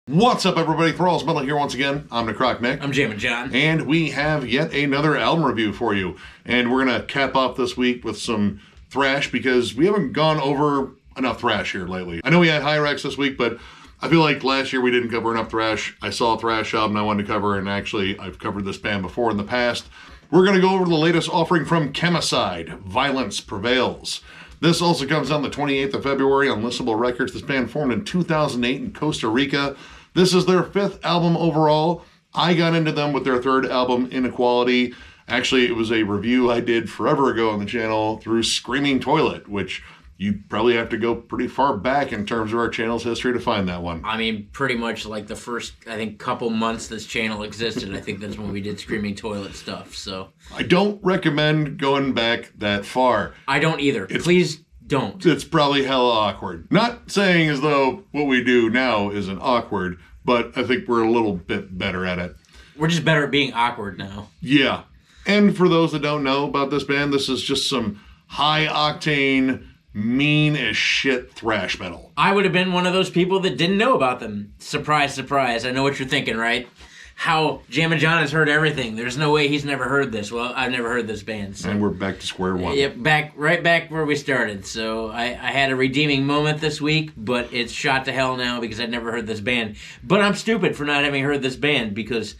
What's up, everybody? Thralls Metal here once again. I'm Necroc Nick. I'm Jamin John. And we have yet another album review for you. And we're going to cap off this week with some thrash because we haven't gone over enough thrash here lately. I know we had Hyrax this week, but I feel like last year we didn't cover enough thrash. I saw a thrash album I wanted to cover, and actually I've covered this band before in the past. We're going to go over the latest offering from Chemicide, Violence Prevails. This also comes out on the 28th of February on Listenable Records. This band formed in 2008 in Costa Rica. This is their fifth album overall. I got into them with their third album, Inequality. Actually, it was a review I did forever ago on the channel through Screaming Toilet, which you probably have to go pretty far back in terms of our channel's history to find that one. I mean, pretty much like the first, I think, couple months this channel existed. I think that's when we did Screaming Toilet stuff, so. I don't recommend going back that far. I don't either. Please don't. It's probably hella awkward. Not saying as though what we do now isn't awkward, but I think we're a little bit better at it. We're just better at being awkward now. Yeah. And for those that don't know about this band, this is just some high-octane, mean as shit thrash metal. I would have been one of those people that didn't know about them. Surprise, surprise. I know what you're thinking, right? How Jamin John has heard everything. There's no way he's never heard this. Well, I've never heard this band. So. And we're back to square one. Yep, right back where we started. So I had a redeeming moment this week, but it's shot to hell now because I'd never heard this band. But I'm stupid for not having heard this band because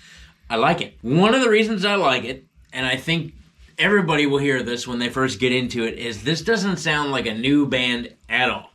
I like it. One of the reasons I like it, and I think everybody will hear this when they first get into it, is this doesn't sound like a new band at all.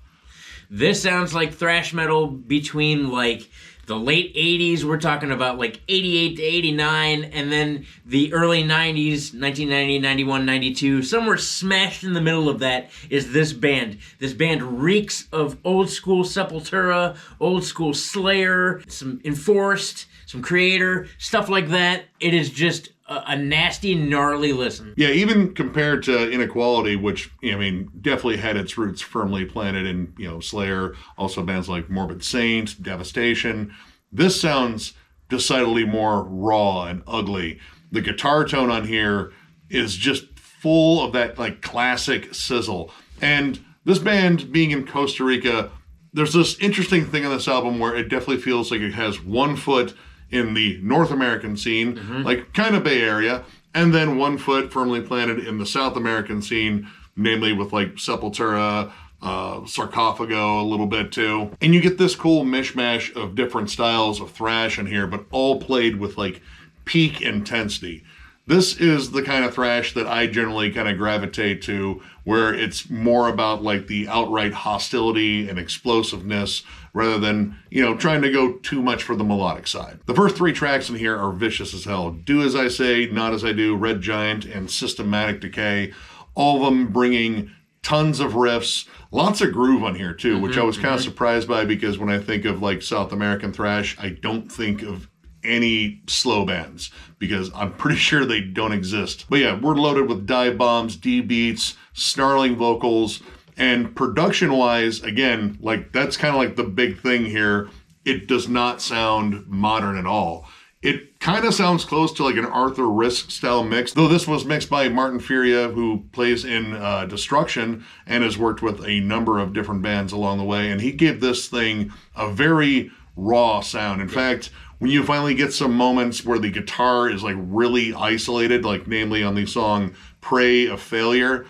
This sounds like thrash metal between like the late 80s, we're talking about like 88 to 89, and then the early 90s, 1990, 91, 92, somewhere smashed in the middle of that is this band. This band reeks of old school Sepultura, old school Slayer, some Enforced, some Creator, stuff like that. It is just a nasty, gnarly listen. Yeah, even compared to Inequality, which, I mean, definitely had its roots firmly planted in, Slayer, also bands like Morbid Saint, Devastation. This sounds decidedly more raw and ugly. The guitar tone on here is just full of that, like, classic sizzle. And this band being in Costa Rica, there's this interesting thing on this album where it definitely feels like it has one foot in the North American scene, like kind of Bay Area, and then one foot firmly planted in the South American scene, namely with like Sepultura, Sarcophago a little bit too. And you get this cool mishmash of different styles of thrash in here, but all played with like peak intensity. This is the kind of thrash that I generally kind of gravitate to, where it's more about like the outright hostility and explosiveness rather than, trying to go too much for the melodic side. The first three tracks in here are vicious as hell. Do As I Say, Not As I Do, Red Giant, and Systematic Decay. All of them bringing tons of riffs, lots of groove on here too, which I was kind of surprised by because when I think of like South American thrash, I don't think of any slow bands because I'm pretty sure they don't exist. But yeah, we're loaded with dive bombs, D beats, snarling vocals, and production-wise, again, like that's kind of like the big thing here. It does not sound modern at all. It kind of sounds close to like an Arthur Risk style mix, though this was mixed by Martin Furia, who plays in Destruction and has worked with a number of different bands along the way, and he gave this thing a very raw sound. In fact, when you finally get some moments where the guitar is like really isolated, like namely on the song Prey of Failure,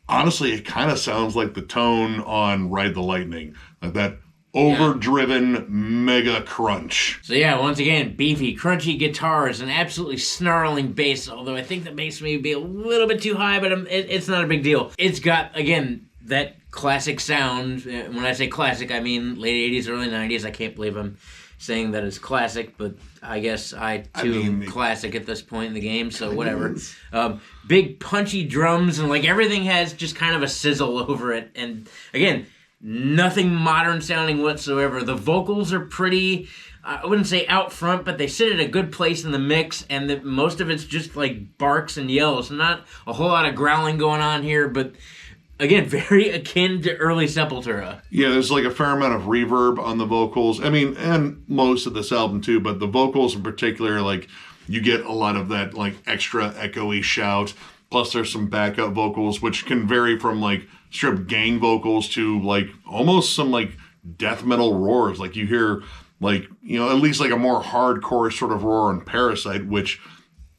honestly, it kind of sounds like the tone on Ride the Lightning, like that overdriven mega crunch. So yeah, once again, beefy, crunchy guitars, and absolutely snarling bass, although I think the bass may be a little bit too high, but it's not a big deal. It's got, again, that classic sound. When I say classic, I mean late 80s, early 90s. I can't believe I'm saying that it's classic, but I guess I am classic at this point in the game, so whatever. Big punchy drums, and like everything has just kind of a sizzle over it, and again, nothing modern sounding whatsoever. The vocals are pretty, I wouldn't say out front, but they sit at a good place in the mix, and most of it's just like barks and yells. Not a whole lot of growling going on here, but again, very akin to early Sepultura. Yeah, there's like a fair amount of reverb on the vocals. I mean, and most of this album too, but the vocals in particular, like you get a lot of that like extra echoey shout. Plus there's some backup vocals, which can vary from like strip gang vocals to like almost some like death metal roars. Like you hear like, at least like a more hardcore sort of roar on Parasite, which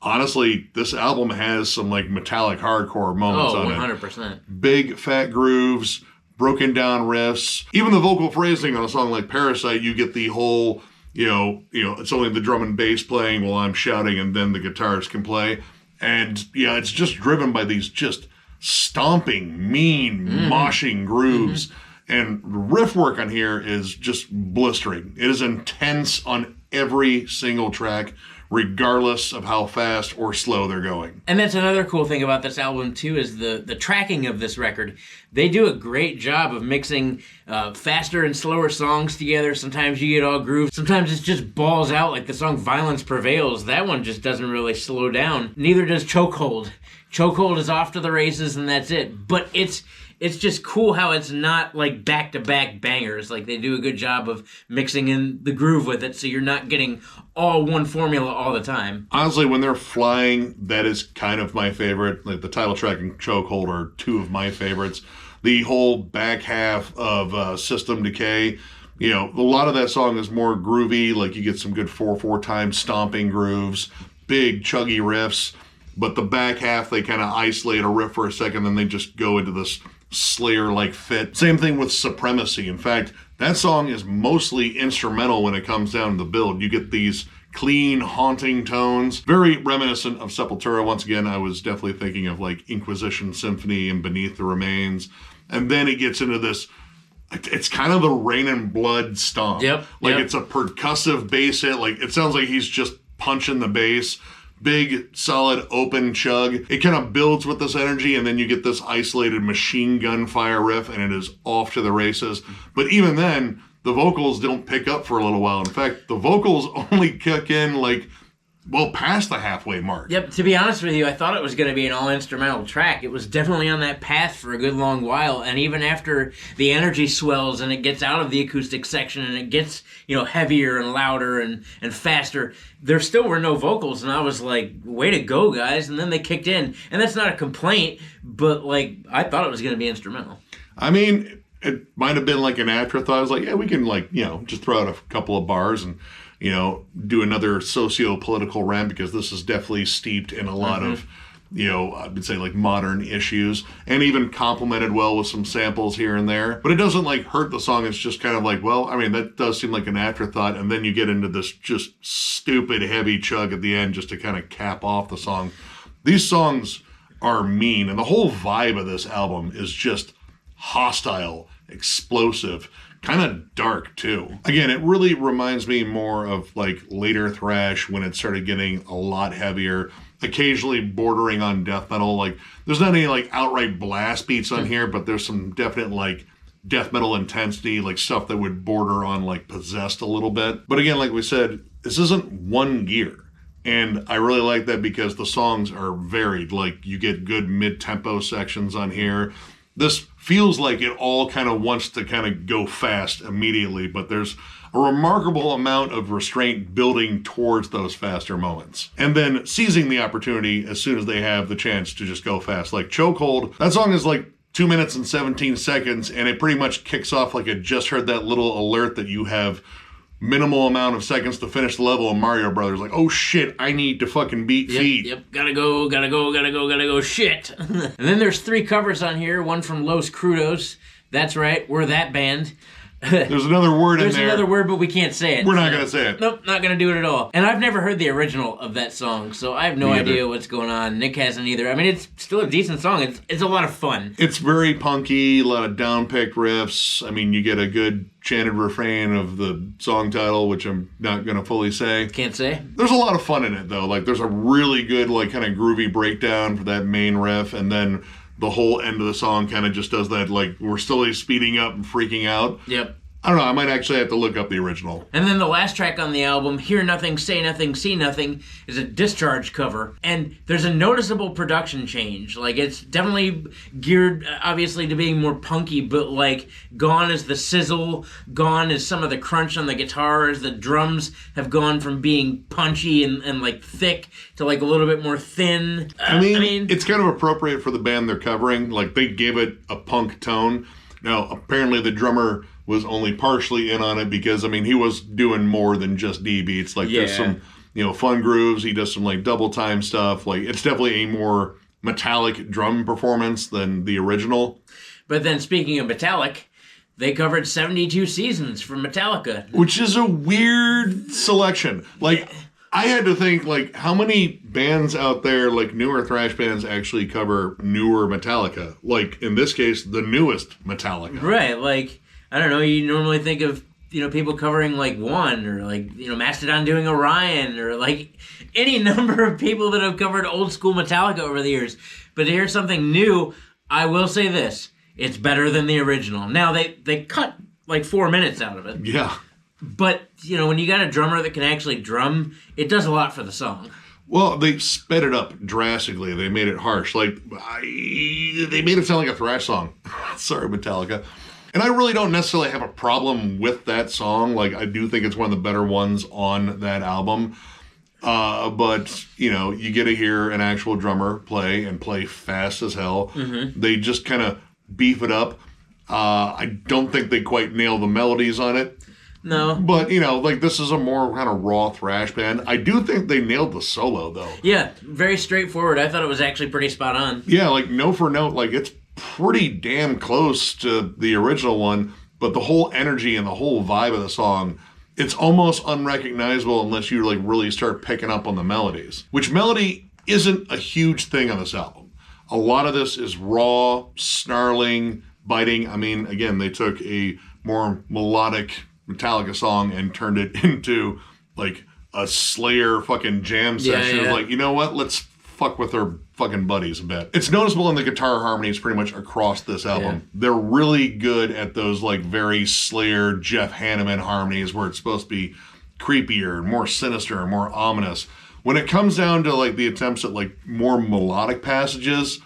honestly, this album has some like metallic hardcore moments on 100%. it. Big fat grooves, broken down riffs. Even the vocal phrasing on a song like Parasite, you get the whole, it's only the drum and bass playing while I'm shouting and then the guitars can play. And yeah, it's just driven by these just stomping, mean, moshing grooves. And riff work on here is just blistering. It is intense on every single track, regardless of how fast or slow they're going. And that's another cool thing about this album, too, is the tracking of this record. They do a great job of mixing faster and slower songs together. Sometimes you get all grooved. Sometimes it's just balls out, like the song Violence Prevails. That one just doesn't really slow down. Neither does Chokehold. Chokehold is off to the races, and that's it. But it's just cool how it's not like back-to-back bangers. Like, they do a good job of mixing in the groove with it, so you're not getting all one formula all the time. Honestly, when they're flying, that is kind of my favorite. Like, the title track and Chokehold are two of my favorites. The whole back half of System Decay, a lot of that song is more groovy. Like, you get some good 4/4 time stomping grooves, big chuggy riffs. But the back half, they kind of isolate a riff for a second, then they just go into this Slayer-like fit. Same thing with Supremacy. In fact, that song is mostly instrumental when it comes down to the build. You get these clean, haunting tones, very reminiscent of Sepultura. Once again, I was definitely thinking of like Inquisition Symphony and Beneath the Remains. And then it gets into this, it's kind of the Rain and Blood stomp. It's a percussive bass hit. Like, it sounds like he's just punching the bass. Big, solid, open chug. It kind of builds with this energy, and then you get this isolated machine gun fire riff, and it is off to the races. But even then, the vocals don't pick up for a little while. In fact, the vocals only kick in past the halfway mark. Yep, to be honest with you, I thought it was going to be an all-instrumental track. It was definitely on that path for a good long while, and even after the energy swells and it gets out of the acoustic section and it gets, heavier and louder and faster, there still were no vocals, and I was like, way to go, guys, and then they kicked in. And that's not a complaint, but, I thought it was going to be instrumental. I mean, it might have been like an afterthought. I was like, yeah, we can, just throw out a couple of bars and do another socio-political rant, because this is definitely steeped in a lot of, I would say modern issues, and even complemented well with some samples here and there. But it doesn't hurt the song. It's just kind of that does seem like an afterthought. And then you get into this just stupid heavy chug at the end just to kind of cap off the song. These songs are mean, and the whole vibe of this album is just hostile, explosive, kind of dark too. Again, it really reminds me more of later thrash, when it started getting a lot heavier, occasionally bordering on death metal. There's not any outright blast beats on here, but there's some definite death metal intensity, stuff that would border on Possessed a little bit. But again, like we said, this isn't one gear. And I really like that because the songs are varied. You get good mid-tempo sections on here. This feels like it all kind of wants to kind of go fast immediately, but there's a remarkable amount of restraint building towards those faster moments. And then seizing the opportunity as soon as they have the chance to just go fast. Like Chokehold, that song is 2 minutes and 17 seconds, and it pretty much kicks off it just heard that little alert that you have minimal amount of seconds to finish the level of Mario Brothers. Oh shit, I need to fucking beat feet. Yep, gotta go, shit. And then there's 3 covers on here, one from Los Crudos. That's right, we're that band. There's another word in there. There's another word, but we can't say it. We're not going to say it. Nope, not going to do it at all. And I've never heard the original of that song, so I have no idea what's going on. Nick hasn't either. I mean, it's still a decent song. It's a lot of fun. It's very punky, a lot of down-picked riffs. I mean, you get a good chanted refrain of the song title, which I'm not going to fully say. Can't say. There's a lot of fun in it, though. There's a really good, kind of groovy breakdown for that main riff, and then the whole end of the song kind of just does that, we're slowly speeding up and freaking out. Yep. I don't know, I might actually have to look up the original. And then the last track on the album, Hear Nothing, Say Nothing, See Nothing, is a Discharge cover. And there's a noticeable production change. It's definitely geared, obviously, to being more punky, but, gone is the sizzle, gone is some of the crunch on the guitars. The drums have gone from being punchy and thick to, a little bit more thin. I mean, it's kind of appropriate for the band they're covering. They gave it a punk tone. Now, apparently the drummer was only partially in on it because, I mean, he was doing more than just D beats. Like, there's some, fun grooves. He does some, like, double time stuff. Like, it's definitely a more metallic drum performance than the original. But then, speaking of metallic, they covered 72 Seasons from Metallica. Which is a weird selection. Like, I had to think, like, how many bands out there, like, newer thrash bands actually cover newer Metallica? Like, in this case, the newest Metallica. Right, like, I don't know, you normally think of, people covering, like, One, or, like, Mastodon doing Orion, or, like, any number of people that have covered old school Metallica over the years. But to hear something new, I will say this, it's better than the original. Now, they cut, like, 4 minutes out of it. Yeah. But, when you got a drummer that can actually drum, it does a lot for the song. Well, they sped it up drastically. They made it harsh. Like, they made it sound like a thrash song. Sorry, Metallica. And I really don't necessarily have a problem with that song. Like, I do think it's one of the better ones on that album. But, you get to hear an actual drummer play fast as hell. Mm-hmm. They just kind of beef it up. I don't think they quite nail the melodies on it. No. But, like, this is a more kind of raw thrash band. I do think they nailed the solo, though. Yeah, very straightforward. I thought it was actually pretty spot on. Yeah, like, note for note, like, it's pretty damn close to the original one, but the whole energy and the whole vibe of the song, it's almost unrecognizable unless you, like, really start picking up on the melodies. Which melody isn't a huge thing on this album. A lot of this is raw, snarling, biting. I mean, again, they took a more melodic Metallica song and turned it into, like, a Slayer fucking jam session. Yeah. It was like, you know what? Let's fuck with their fucking buddies a bit. It's noticeable in the guitar harmonies pretty much across this album. Yeah. They're really good at those, like, very Slayer, Jeff Hanneman harmonies where it's supposed to be creepier, more sinister, more ominous. When it comes down to, like, the attempts at, like, more melodic passages,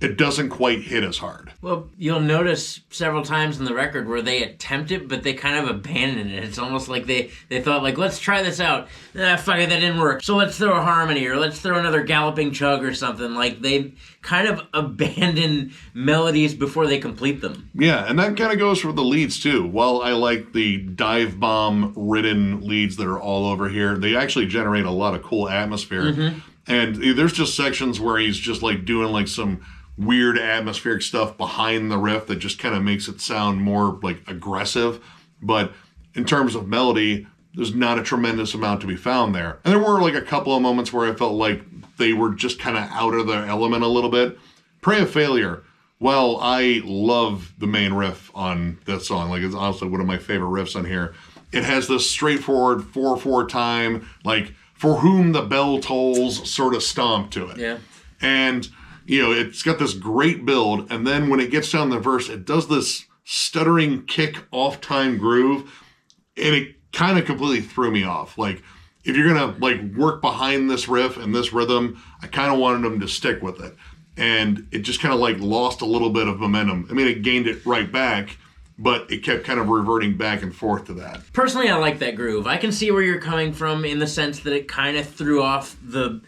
it doesn't quite hit as hard. Well, you'll notice several times in the record where they attempt it, but they kind of abandon it. It's almost like they thought, like, let's try this out. Fuck it, that didn't work. So let's throw a harmony, or let's throw another galloping chug or something. Like, they kind of abandon melodies before they complete them. Yeah, and that kind of goes for the leads, too. While I like the dive bomb-ridden leads that are all over here, they actually generate a lot of cool atmosphere. Mm-hmm. And there's just sections where he's just, like, doing, like, some weird atmospheric stuff behind the riff that just kind of makes it sound more, like, aggressive. But in terms of melody, there's not a tremendous amount to be found there. And there were, like, a couple of moments where I felt like they were just kind of out of their element a little bit. Pray of Failure, well, I love the main riff on that song. Like, it's honestly one of my favorite riffs on here. It has this straightforward 4/4 time, like, for whom the bell tolls sort of stomp to it. Yeah. And it's got this great build, and then when it gets down the verse, it does this stuttering kick off time groove, and it kind of completely threw me off. Like, if you're gonna, like, work behind this riff and this rhythm, I kind of wanted them to stick with it, and it just kind of, like, lost a little bit of momentum. I mean, it gained it right back, but it kept kind of reverting back and forth to that. Personally, I like that groove. I can see where you're coming from in the sense that it kind of threw off the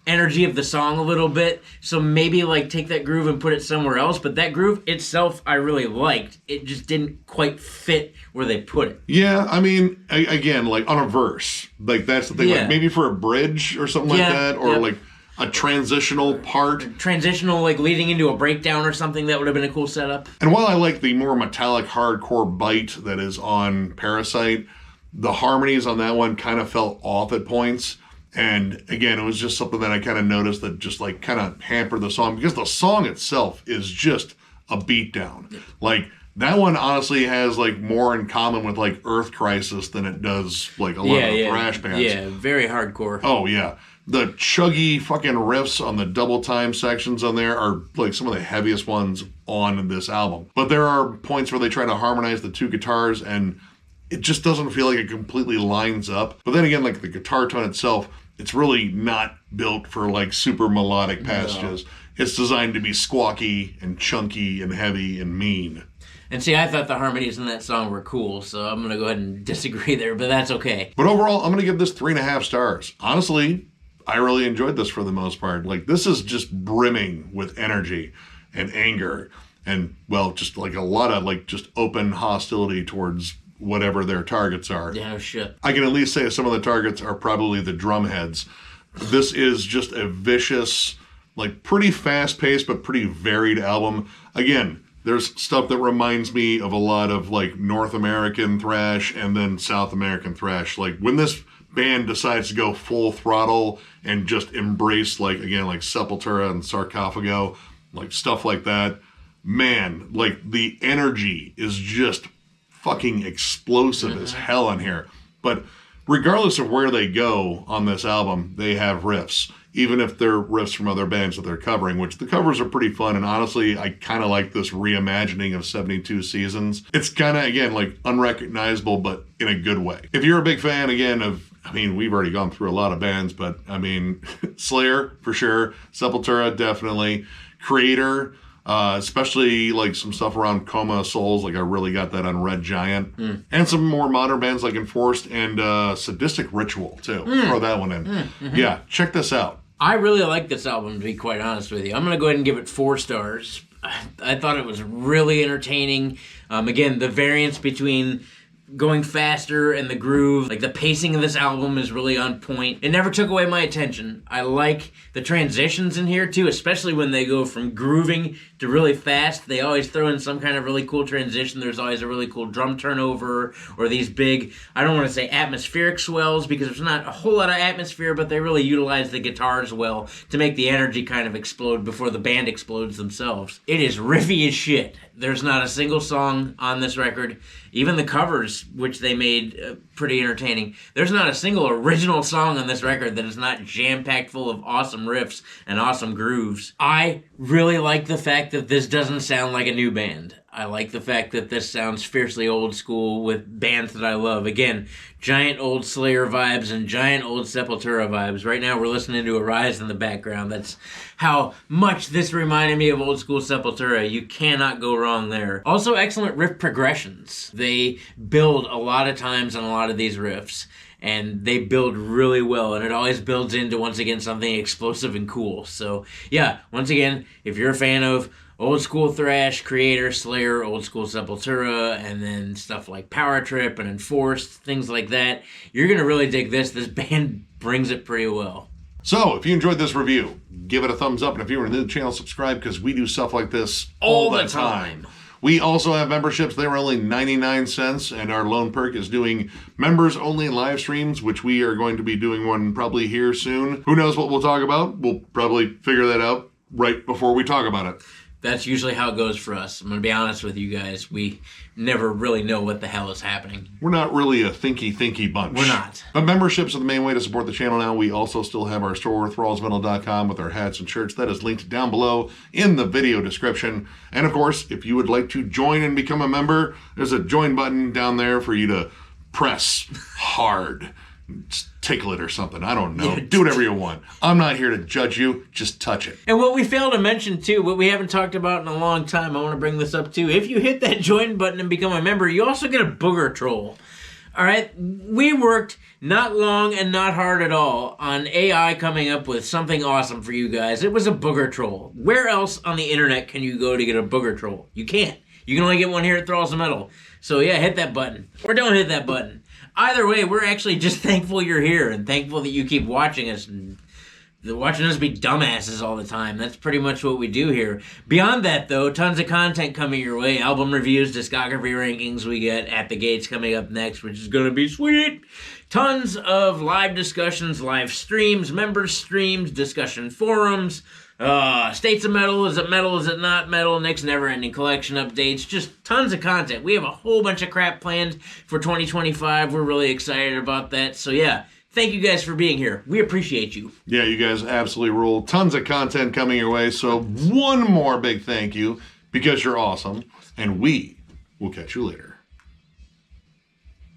energy of the song a little bit, so maybe, like, take that groove and put it somewhere else, but that groove itself I really liked. It just didn't quite fit where they put it. Yeah, I mean, again, like, on a verse, like, that's the thing. Yeah. Like, maybe for a bridge or something like that, or like a transitional part. Transitional, like, leading into a breakdown or something, that would have been a cool setup. And while I like the more metallic hardcore bite that is on Parasite, the harmonies on that one kind of felt off at points. And again, it was just something that I kind of noticed that just, like, kind of hampered the song, because the song itself is just a beatdown. Like, that one honestly has, like, more in common with, like, Earth Crisis than it does, like, a lot of the thrash bands. Yeah, very hardcore. Oh, yeah. The chuggy fucking riffs on the double time sections on there are, like, some of the heaviest ones on this album. But there are points where they try to harmonize the two guitars, and it just doesn't feel like it completely lines up. But then again, like, the guitar tone itself, it's really not built for, like, super melodic passages. No. It's designed to be squawky and chunky and heavy and mean. And see, I thought the harmonies in that song were cool, so I'm going to go ahead and disagree there, but that's okay. But overall, I'm going to give this 3.5 stars. Honestly, I really enjoyed this for the most part. Like, this is just brimming with energy and anger. and, well, just like a lot of like just open hostility towards whatever their targets are. Yeah, shit. I can at least say some of the targets are probably the drum heads. This is just a vicious, like pretty fast-paced but pretty varied album. Again, there's stuff that reminds me of a lot of like North American thrash and then South American thrash. Like when this band decides to go full throttle and just embrace, like, again, like Sepultura and Sarcophago, like stuff like that, man, like the energy is just fucking explosive as hell in here. But regardless of where they go on this album, they have riffs, even if they're riffs from other bands that they're covering, which the covers are pretty fun. And honestly, I kind of like this reimagining of 72 Seasons. It's kind of, again, like unrecognizable, but in a good way. If you're a big fan, again, of, I mean, we've already gone through a lot of bands, but I mean, Slayer, for sure. Sepultura, definitely. Creator, especially like some stuff around Coma of Souls, like I really got that on Red Giant. And some more modern bands like Enforced and Sadistic Ritual, too. Throw that one in. Yeah, check this out. I really like this album, to be quite honest with you. I'm going to go ahead and give it 4 stars. I thought it was really entertaining. Again, the variance between going faster and the groove, like the pacing of this album is really on point. It never took away my attention. I like the transitions in here too, especially when they go from grooving to really fast. They always throw in some kind of really cool transition. There's always a really cool drum turnover or these big, I don't want to say atmospheric swells because there's not a whole lot of atmosphere, but they really utilize the guitars well to make the energy kind of explode before the band explodes themselves. It is riffy as shit. There's not a single song on this record. Even the covers, which they made pretty entertaining. There's not a single original song on this record that is not jam-packed full of awesome riffs and awesome grooves. I really like the fact that this doesn't sound like a new band. I like the fact that this sounds fiercely old school with bands that I love. Again, giant old Slayer vibes and giant old Sepultura vibes. Right now we're listening to Arise in the background. That's how much this reminded me of old school Sepultura. You cannot go wrong there. Also, excellent riff progressions. They build a lot of times on a lot of these riffs, and they build really well, and it always builds into, once again, something explosive and cool. So, yeah, once again, if you're a fan of old school thrash, Creator, Slayer, old school Sepultura, and then stuff like Power Trip and Enforced, things like that, you're going to really dig this. This band brings it pretty well. So, if you enjoyed this review, give it a thumbs up, and if you're new to the channel, subscribe, because we do stuff like this all the time. We also have memberships. They were only 99 cents, and our lone perk is doing members-only live streams, which we are going to be doing one probably here soon. Who knows what we'll talk about? We'll probably figure that out right before we talk about it. That's usually how it goes for us. I'm going to be honest with you guys. We never really know what the hell is happening. We're not really a thinky bunch. We're not. But memberships are the main way to support the channel now. We also still have our store, thrallsmetal.com, with our hats and shirts. That is linked down below in the video description. And of course, if you would like to join and become a member, there's a join button down there for you to press hard. Just tickle it or something. I don't know. Do whatever you want. I'm not here to judge you. Just touch it. And what we failed to mention, too, what we haven't talked about in a long time, I want to bring this up, too. If you hit that join button and become a member, you also get a booger troll. All right? We worked not long and not hard at all on AI coming up with something awesome for you guys. It was a booger troll. Where else on the internet can you go to get a booger troll? You can't. You can only get one here at Thralls of Metal. So, yeah, hit that button. Or don't hit that button. Either way, we're actually just thankful you're here and thankful that you keep watching us and watching us be dumbasses all the time. That's pretty much what we do here. Beyond that, though, tons of content coming your way. Album reviews, discography rankings we get at the gates coming up next, which is going to be sweet. Tons of live discussions, live streams, members streams, discussion forums, States of Metal, is it metal, is it not metal, Nick's never-ending collection updates, just tons of content. We have a whole bunch of crap planned for 2025. We're really excited about that. So yeah, thank you guys for being here. We appreciate you. Yeah, you guys absolutely rule. Tons of content coming your way. So one more big thank you, because you're awesome, and we will catch you later.